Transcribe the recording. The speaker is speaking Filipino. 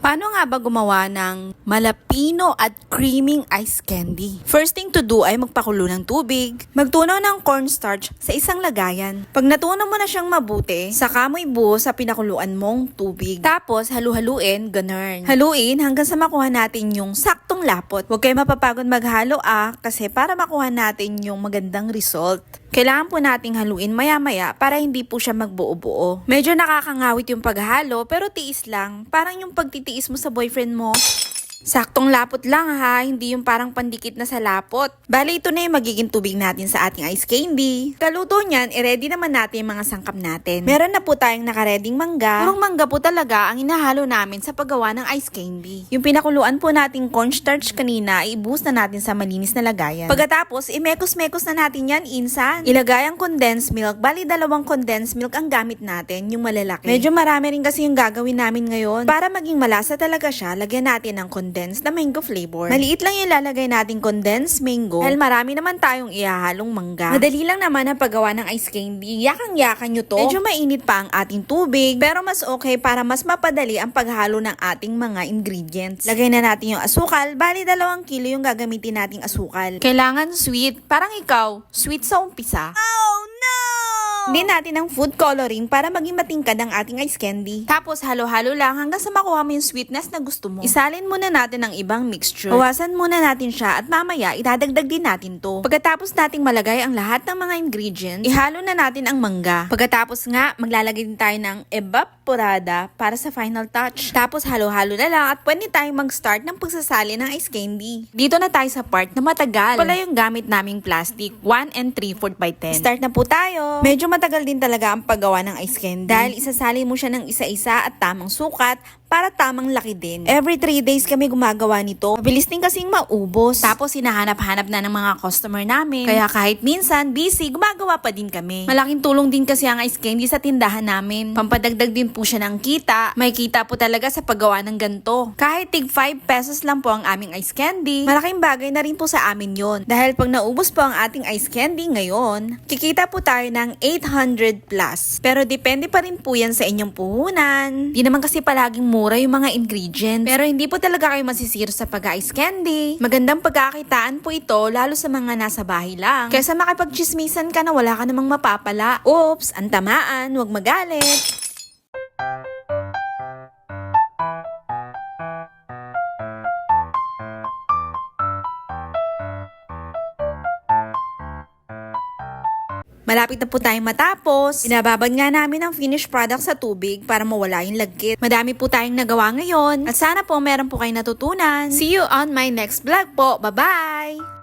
Paano nga ba gumawa ng malapino at creaming ice candy? First thing to do ay magpakulo ng tubig, magtunaw ng cornstarch sa isang lagayan. Pag natunaw mo na siyang mabuti, saka mo ibuo sa pinakuluan mong tubig. Tapos halu-haluin, ganun. Haluin hanggang sa makuha natin yung saktong lapot. Huwag kayo mapapagod maghalo kasi para makuha natin yung magandang result. Kailangan po nating haluin maya-maya para hindi po siya magbuo-buo. Medyo nakakangawit yung paghalo pero tiis lang. Parang yung pagtitiis mo sa boyfriend mo. Saktong lapot lang hindi yung parang pandikit na sa lapot. Bale, ito na yung magiging tubig natin sa ating ice candy. Kaluto niyan, i-ready naman natin yung mga sangkap natin. Meron na po tayong nakareding mangga. Purong mangga po talaga ang inahalo namin sa paggawa ng ice candy. Yung pinakuluan po nating cornstarch kanina, i-boost na natin sa malinis na lagayan. Pagkatapos, imekos-mekos na natin yan, insan. Ilagay ang condensed milk. Bali, 2 condensed milk ang gamit natin, yung malalaki. Medyo marami rin kasi yung gagawin namin ngayon. Para maging malasa talaga siya, lagyan natin ng condensed na mango flavor. Maliit lang yung lalagay nating condensed mango dahil marami naman tayong ihahalong mangga. Madali lang naman ang paggawa ng ice candy. Yakang-yakan nyo to. Medyo mainit pa ang ating tubig pero mas okay para mas mapadali ang paghalo ng ating mga ingredients. Lagay na natin yung asukal. Bali 2 kilo yung gagamitin nating asukal. Kailangan sweet. Parang ikaw, sweet sa umpisa. Oh no! Hindi natin ng food coloring para maging matingkad ang ating ice candy. Tapos halo-halo lang hanggang sa makuha mo yung sweetness na gusto mo. Isalin muna natin ang ibang mixture. Bawasan muna natin siya at mamaya idadagdag din natin to. Pagkatapos nating malagay ang lahat ng mga ingredients, ihalo na natin ang mangga. Pagkatapos nga, maglalagay din tayo ng evaporada para sa final touch. Tapos halo-halo na lang at pwede tayong mag-start ng pagsasali ng ice candy. Dito na tayo sa part na matagal. Pala yung gamit naming plastic, 1 3/4 by 10. Start na po tayo. Medyo matagal din talaga ang paggawa ng ice candy dahil isasali mo siya ng isa-isa at tamang sukat para tamang laki din. Every 3 days kami gumagawa nito. Mabilis din kasing maubos. Tapos hinahanap-hanap na ng mga customer namin. Kaya kahit minsan busy, gumagawa pa din kami. Malaking tulong din kasi ang ice candy sa tindahan namin. Pampadagdag din po siya ng kita. May kita po talaga sa paggawa ng ganto. Kahit tig 5 pesos lang po ang aming ice candy, malaking bagay na rin po sa amin yon. Dahil pag naubos po ang ating ice candy ngayon, kikita po tayo ng 800 plus. Pero depende pa rin po yan sa inyong puhunan. Di naman kasi palaging mura yung mga ingredients. Pero hindi po talaga kayo masisiro sa pag-ice candy. Magandang pagkakitaan po ito lalo sa mga nasa bahay lang. Kaysa makipagchismisan ka na wala ka namang mapapala. Oops, ang tamaan, huwag magalit. Malapit na po tayong matapos. Binababad nga namin ang finished product sa tubig para mawala yung lagkit. Madami po tayong nagawa ngayon. At sana po meron po kayong natutunan. See you on my next vlog po. Bye-bye!